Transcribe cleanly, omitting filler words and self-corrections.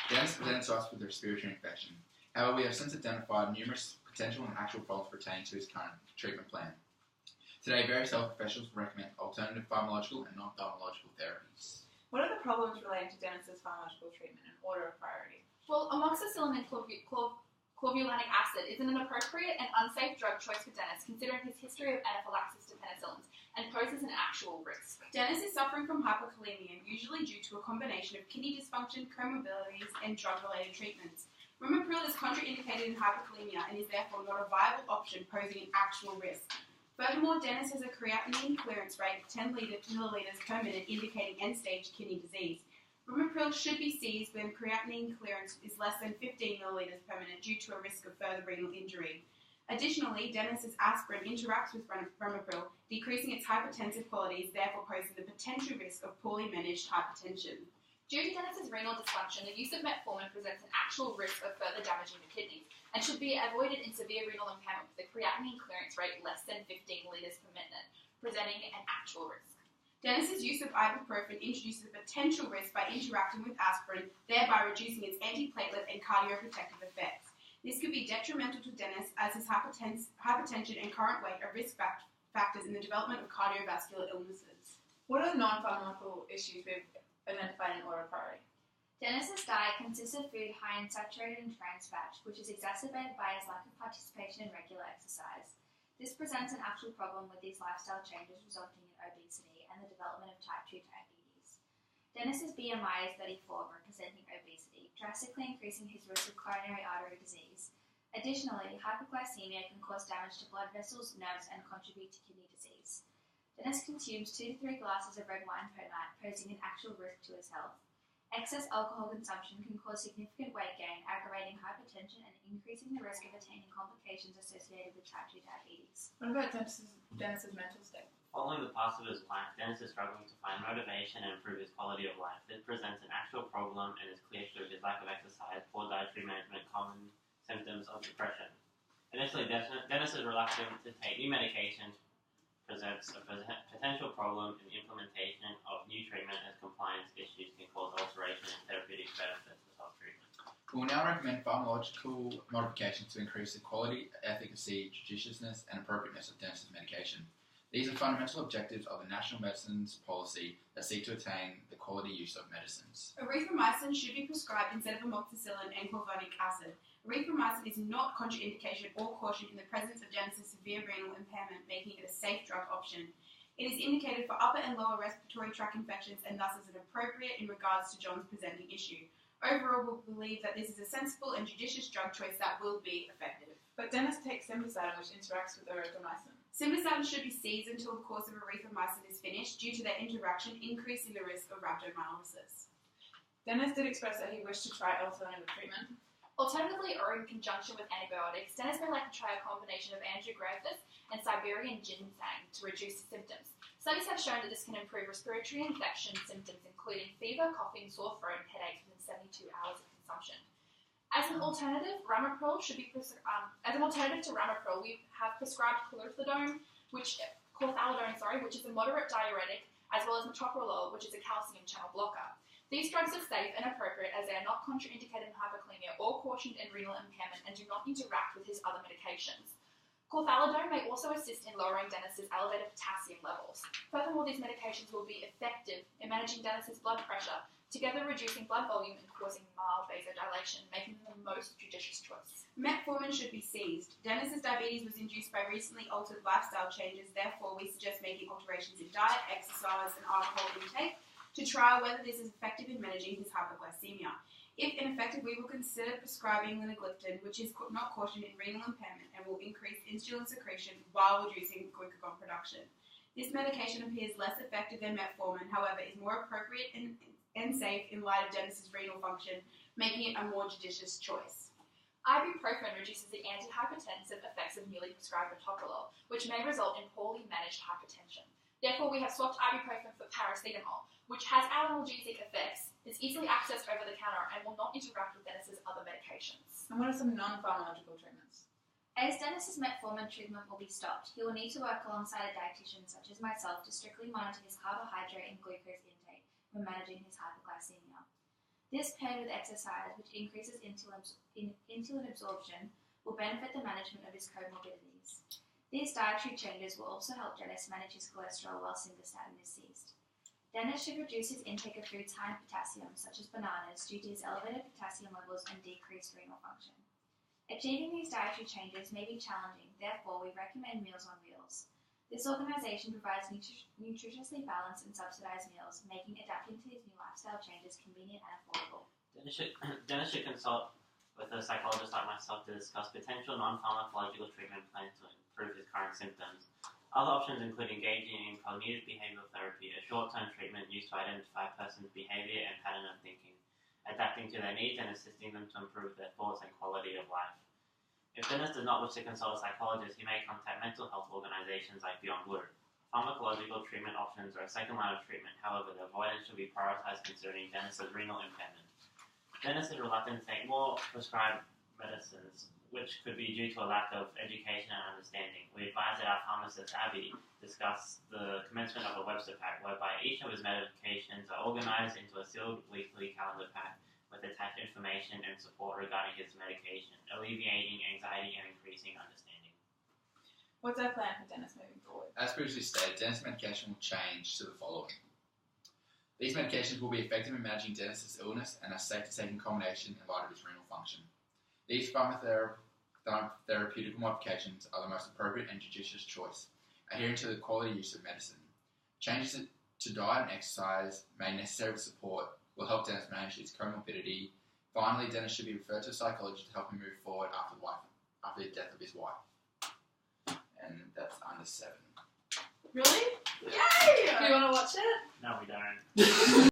Dennis presented to us with a respiratory infection. However, we have since identified numerous potential and actual problems pertaining to his current treatment plan. Today, various health professionals recommend alternative pharmacological and non-pharmacological therapies. What are the problems relating to Dennis's pharmacological treatment in order of priority? Well, amoxicillin and clavulanic acid is an inappropriate and unsafe drug choice for Dennis, considering his history of anaphylaxis to penicillins, and poses an actual risk. Dennis is suffering from hypokalemia, usually due to a combination of kidney dysfunction, comorbidities, and drug-related treatments. Ramipril is contraindicated in hypokalemia and is therefore not a viable option, posing an actual risk. Furthermore, Dennis has a creatinine clearance rate of 10 milliliters per minute, indicating end-stage kidney disease. Ramipril should be seized when creatinine clearance is less than 15 milliliters per minute due to a risk of further renal injury. Additionally, Dennis's aspirin interacts with Ramipril, decreasing its hypertensive qualities, therefore posing the potential risk of poorly managed hypertension. Due to Dennis's renal dysfunction, the use of metformin presents an actual risk of further damaging the kidneys and should be avoided in severe renal impairment with a creatinine clearance rate less than 15 litres per minute, presenting an actual risk. Dennis's use of ibuprofen introduces a potential risk by interacting with aspirin, thereby reducing its antiplatelet and cardioprotective effects. This could be detrimental to Dennis, as his hypertension and current weight are risk factors in the development of cardiovascular illnesses. What are the non-pharmacological issues we've identified in order of priority? Dennis's diet consists of food high in saturated and trans fat, which is exacerbated by his lack of participation in regular exercise. This presents an actual problem with these lifestyle changes resulting in obesity and the development of type 2 diabetes. Dennis's BMI is 34, representing obesity, drastically increasing his risk of coronary artery disease. Additionally, hypoglycemia can cause damage to blood vessels, nerves, and contribute to kidney disease. Dennis consumes 2 to 3 glasses of red wine per night, posing an actual risk to his health. Excess alcohol consumption can cause significant weight gain, aggravating hypertension and increasing the risk of attaining complications associated with type 2 diabetes. What about Dennis's mental state? Following the path of his life, Dennis is struggling to find motivation and improve his quality of life. This presents an actual problem and is clear through his lack of exercise, poor dietary management, common symptoms of depression. Initially, Dennis is reluctant to take new medications, presents a potential problem in the implementation of new treatment, as compliance issues can cause alteration in therapeutic benefits of treatment. We will now recommend pharmacological modifications to increase the quality, efficacy, judiciousness, and appropriateness of Dennis's medication. These are fundamental objectives of the National Medicines Policy that seek to attain the quality use of medicines. Erythromycin should be prescribed instead of amoxicillin and clavulanic acid. Erythromycin is not contraindicated or cautioned in the presence of Dennis's severe renal impairment, making it a safe drug option. It is indicated for upper and lower respiratory tract infections and thus is appropriate in regards to John's presenting issue. Overall, we believe that this is a sensible and judicious drug choice that will be effective. But Dennis takes simvastatin, which interacts with erythromycin. Simvastatin should be seized until the course of erythromycin is finished due to their interaction increasing the risk of rhabdomyolysis. Dennis did express that he wished to try alternative treatment. Alternatively, or in conjunction with antibiotics, Dennis may like to try a combination of angiographis and Siberian ginseng to reduce symptoms. Studies have shown that this can improve respiratory infection symptoms, including fever, coughing, sore throat, and headaches within 72 hours of consumption. As an alternative to Ramipril, we have prescribed chlorthalidone, which is a moderate diuretic, as well as metoprolol, which is a calcium channel blocker. These drugs are safe and appropriate as they are not contraindicated in hyperkalemia or cautioned in renal impairment and do not interact with his other medications. Chlorthalidone may also assist in lowering Dennis's elevated potassium levels. Furthermore, these medications will be effective in managing Dennis's blood pressure, together reducing blood volume and causing mild vasodilation, making them the most judicious choice. Metformin should be seized. Dennis's diabetes was induced by recently altered lifestyle changes, therefore we suggest making alterations in diet, exercise, and alcohol intake to trial whether this is effective in managing his hypoglycemia. If ineffective, we will consider prescribing linagliptin, which is not cautioned in renal impairment and will increase insulin secretion while reducing glucagon production. This medication appears less effective than metformin, however, is more appropriate and safe in light of Dennis's renal function, making it a more judicious choice. Ibuprofen reduces the antihypertensive effects of newly prescribed metoprolol, which may result in poorly managed hypertension. Therefore, we have swapped ibuprofen for paracetamol, which has analgesic effects, is easily accessed over the counter, and will not interact with Dennis's other medications. And what are some non-pharmacological treatments? As Dennis's metformin treatment will be stopped, he will need to work alongside a dietitian such as myself to strictly monitor his carbohydrate and glucose intake when managing his hypoglycemia. This paired with exercise, which increases insulin absorption, will benefit the management of his comorbidities. These dietary changes will also help Dennis manage his cholesterol while simvastatin is ceased. Dennis should reduce his intake of foods high in potassium, such as bananas, due to his elevated potassium levels and decreased renal function. Achieving these dietary changes may be challenging, therefore we recommend Meals on Wheels. This organisation provides nutritiously balanced and subsidised meals, making adapting to these new lifestyle changes convenient and affordable. Dennis should consult with a psychologist like myself to discuss potential non-pharmacological treatment plans to improve his current symptoms. Other options include engaging in cognitive behavioural therapy, a short-term treatment used to identify a person's behaviour and pattern of thinking, adapting to their needs and assisting them to improve their thoughts and quality of life. If Dennis does not wish to consult a psychologist, he may contact mental health organisations like Beyond Blue. Pharmacological treatment options are a second line of treatment, however, the avoidance should be prioritised considering Dennis's renal impairment. Dennis is reluctant to take more prescribed medicines, which could be due to a lack of education and understanding. We advise that our pharmacist, Abby, discuss the commencement of a Webster pack, whereby each of his medications are organised into a sealed weekly calendar pack with attached information and support regarding his medication, alleviating anxiety and increasing understanding. What's our plan for Dennis moving forward? As previously stated, Dennis' medication will change to the following. These medications will be effective in managing Dennis's illness and are safe to take in combination in light of his renal function. These pharmaceutical modifications are the most appropriate and judicious choice, adhering to the quality use of medicine. Changes to diet and exercise made necessary with support will help Dennis manage his comorbidity. Finally, Dennis should be referred to a psychologist to help him move forward after the death of his wife. And that's under 7. Really? Yay! Do you want to watch it? No, we don't.